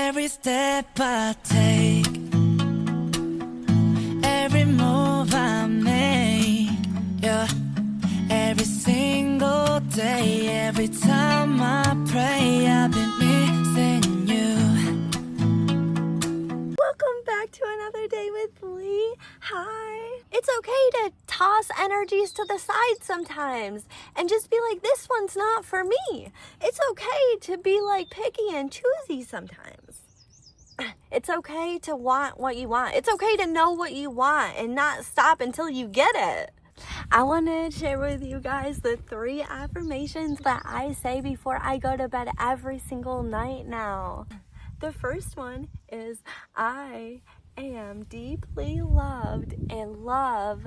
Every step I take, every move I make, yeah. Every single day, every time I pray, I've been missing you. Welcome back to another day with Lee. Hi. It's okay to toss energies to the side sometimes and just be like, this one's not for me. It's okay to be like picky and choosy sometimes. It's okay to want what you want. It's okay to know what you want and not stop until you get it. I want to share with you guys the 3 affirmations that I say before I go to bed every single night now. The first one is, I am deeply loved and love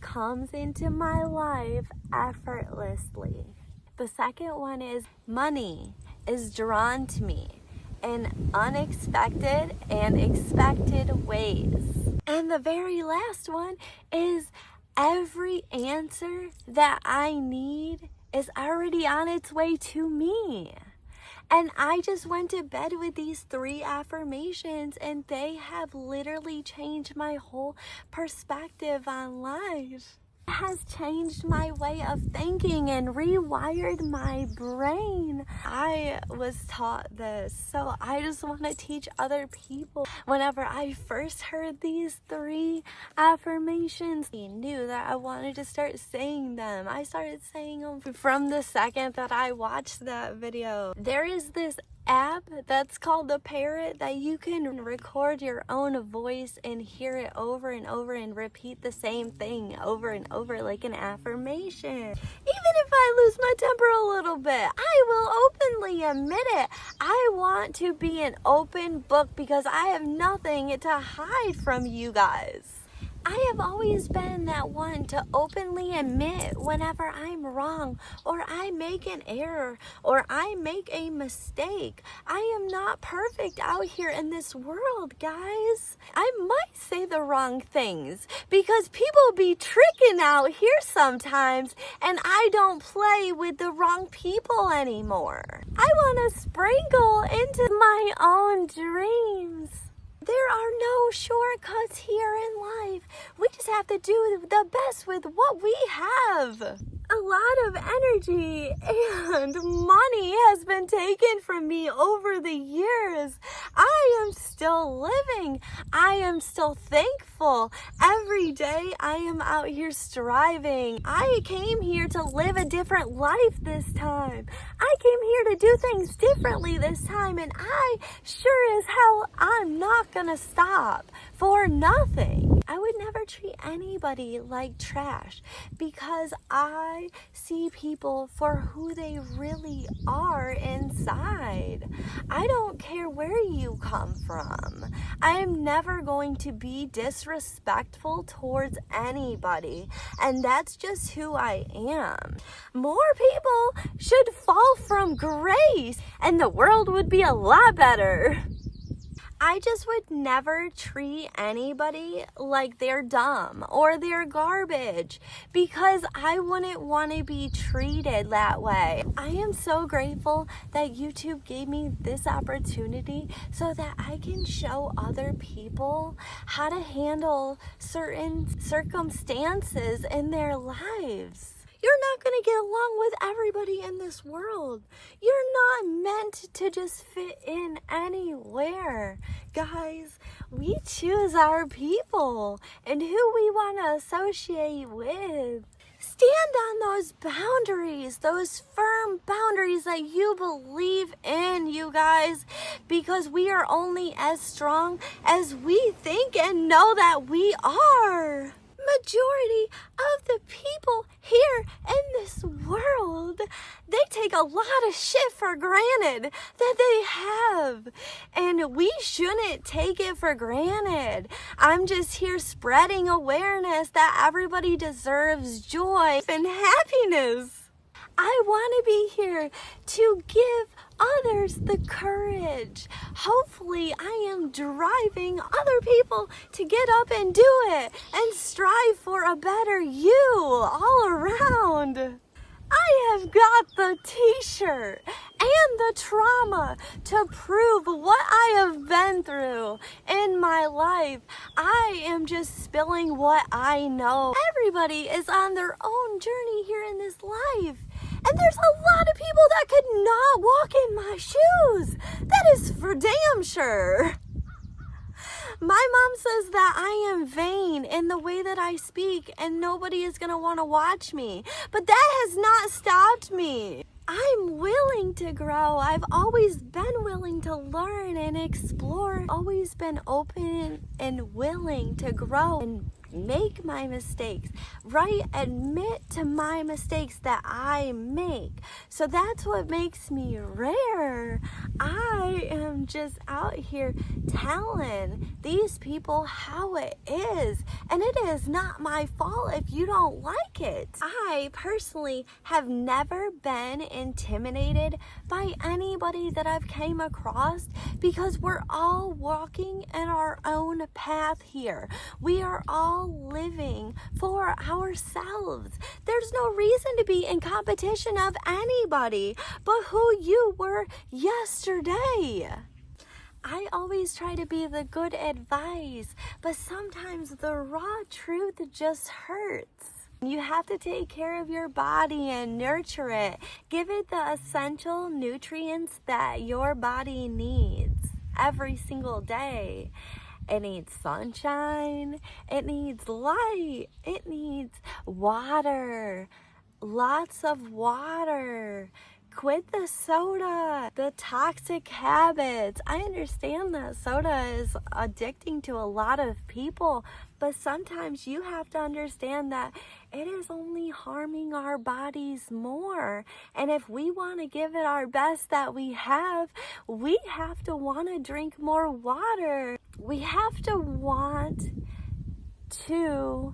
comes into my life effortlessly. The second one is, money is drawn to me in unexpected and expected ways. And the very last one is, every answer that I need is already on its way to me. And I just went to bed with these 3 affirmations and they have literally changed my whole perspective on life. It has changed my way of thinking and rewired my brain. I was taught this, so I just want to teach other people. Whenever I first heard these 3 affirmations, I knew that I wanted to start saying them. I started saying them from the second that I watched that video. There is this app that's called the Parrot that you can record your own voice and hear it over and over and repeat the same thing over and over like an affirmation. Even if I lose my temper a little bit, I will openly admit it. I want to be an open book because I have nothing to hide from you guys. I have always been that one to openly admit whenever I'm wrong or I make an error or I make a mistake. I am not perfect out here in this world, guys. I might say the wrong things because people be tricking out here sometimes and I don't play with the wrong people anymore. I want to sprinkle into my own dreams. There are no shortcuts here in life. We just have to do the best with what we have. A lot of energy and money has been taken from me over the years. I am still living. I am still thankful. Every day I am out here striving. I came here to live a different life this time. I came here to do things differently this time, and I sure as hell I'm not gonna stop for nothing. I would never treat anybody like trash because I see people for who they really are inside. I don't care where you come from. I am never going to be disrespectful towards anybody, and that's just who I am. More people should fall from grace, and the world would be a lot better. I just would never treat anybody like they're dumb or they're garbage because I wouldn't want to be treated that way. I am so grateful that YouTube gave me this opportunity so that I can show other people how to handle certain circumstances in their lives. You're not going to get along with everybody in this world. You're not meant to just fit in anywhere. Guys, we choose our people and who we want to associate with. Stand on those boundaries, those firm boundaries that you believe in, you guys, because we are only as strong as we think and know that we are. Majority of the people here in this world, they take a lot of shit for granted that they have, and we shouldn't take it for granted. I'm just here spreading awareness that everybody deserves joy and happiness. I want to be here to give others the courage. Hopefully, I am driving other people to get up and do it and strive for a better you all around. I have got the t-shirt and the trauma to prove what I have people in my life. I am just spilling what I know. Everybody is on their own journey here in this life. And there's a lot of people that could not walk in my shoes. That is for damn sure. My mom says that I am vain in the way that I speak and nobody is going to want to watch me. But that has not stopped me. I'm willing to grow. I've always been willing to learn and explore. Always been open and willing to grow and make my mistakes, right? Admit to my mistakes that I make. So that's what makes me rare. I am just out here telling these people how it is, and it is not my fault if you don't like it. I personally have never been intimidated by anybody that I've came across because we're all walking in our own path here. We are all living for ourselves. There's no reason to be in competition of anybody but who you were yesterday. I always try to be the good advice, but sometimes the raw truth just hurts. You have to take care of your body and nurture it. Give it the essential nutrients that your body needs every single day. It needs sunshine, it needs light, it needs water, lots of water. Quit the soda, the toxic habits. I understand that soda is addicting to a lot of people, but sometimes you have to understand that it is only harming our bodies more. And if we want to give it our best that we have to want to drink more water. We have to want to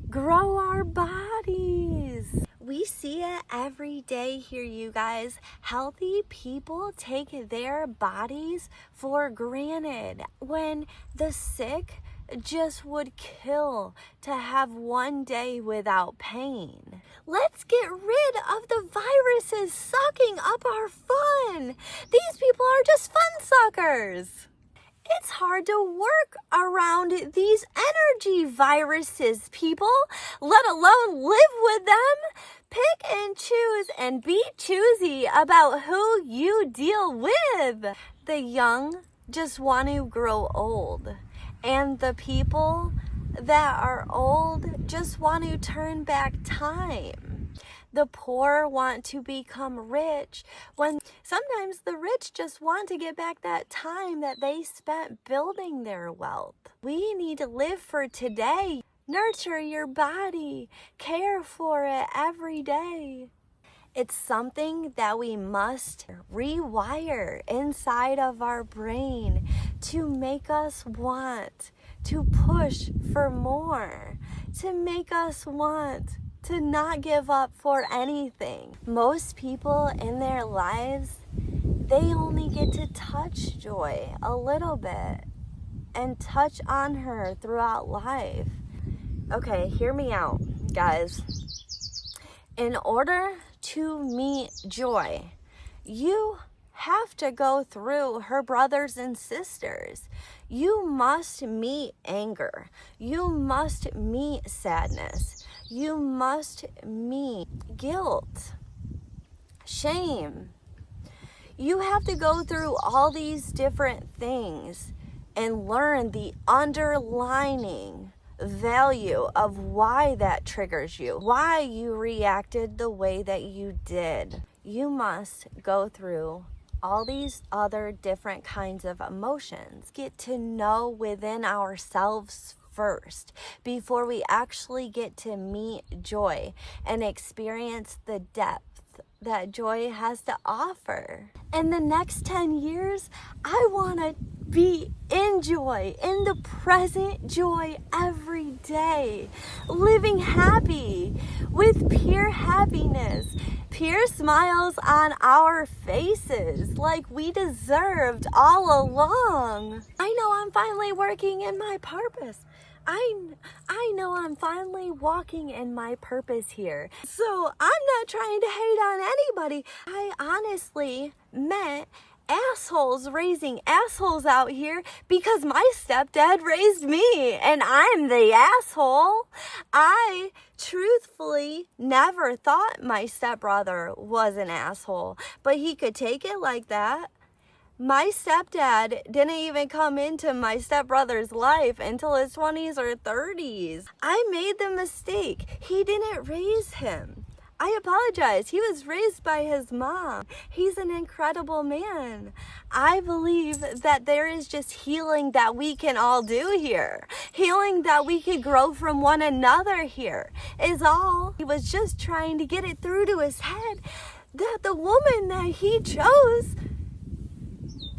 grow our bodies. We see it every day here, you guys. Healthy people take their bodies for granted when the sick just would kill to have one day without pain. Let's get rid of the viruses sucking up our fun. These people are just fun suckers. It's hard to work around these energy viruses, people, let alone live with them. Pick and choose and be choosy about who you deal with. The young just want to grow old, and the people that are old just want to turn back time. The poor want to become rich when sometimes the rich just want to get back that time that they spent building their wealth. We need to live for today. Nurture your body. Care for it every day. It's something that we must rewire inside of our brain to make us want to push for more, to make us want to not give up for anything. Most people in their lives, they only get to touch joy a little bit and touch on her throughout life. Okay, hear me out, guys. In order to meet joy, you have to go through her brothers and sisters. You must meet anger. You must meet sadness. You must meet guilt, shame. You have to go through all these different things and learn the underlining value of why that triggers you, why you reacted the way that you did. You must go through all these other different kinds of emotions, get to know within ourselves first before we actually get to meet joy and experience the depth that joy has to offer. In the next 10 years, I want to be in joy, in the present joy every day, living happy with pure happiness, pure smiles on our faces like we deserved all along. I know I'm finally working in my purpose. I know I'm finally walking in my purpose here. So I'm not trying to hate on anybody. I honestly met assholes raising assholes out here because my stepdad raised me and I'm the asshole. I truthfully never thought my stepbrother was an asshole, but he could take it like that. My stepdad didn't even come into my stepbrother's life until his 20s or 30s. I made the mistake. He didn't raise him. I apologize. He was raised by his mom. He's an incredible man. I believe that there is just healing that we can all do here. Healing that we could grow from one another here is all. He was just trying to get it through to his head that the woman that he chose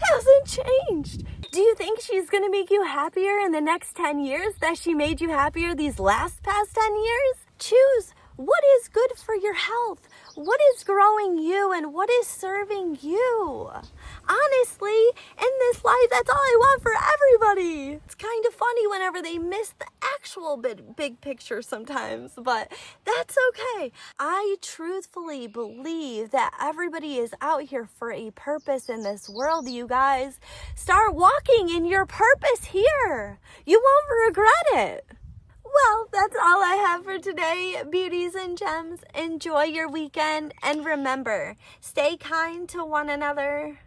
hasn't changed. Do you think she's going to make you happier in the next 10 years that she made you happier these past 10 years? Choose what is good for your health, what is growing you, and what is serving you. Honestly, in this life, that's all I want for everybody. It's kind of funny whenever they miss the actual big picture sometimes, but that's okay. I truthfully believe that everybody is out here for a purpose in this world, you guys. Start walking in your purpose here. You won't regret it. Well, that's all I have for today, beauties and gems. Enjoy your weekend, and remember, stay kind to one another.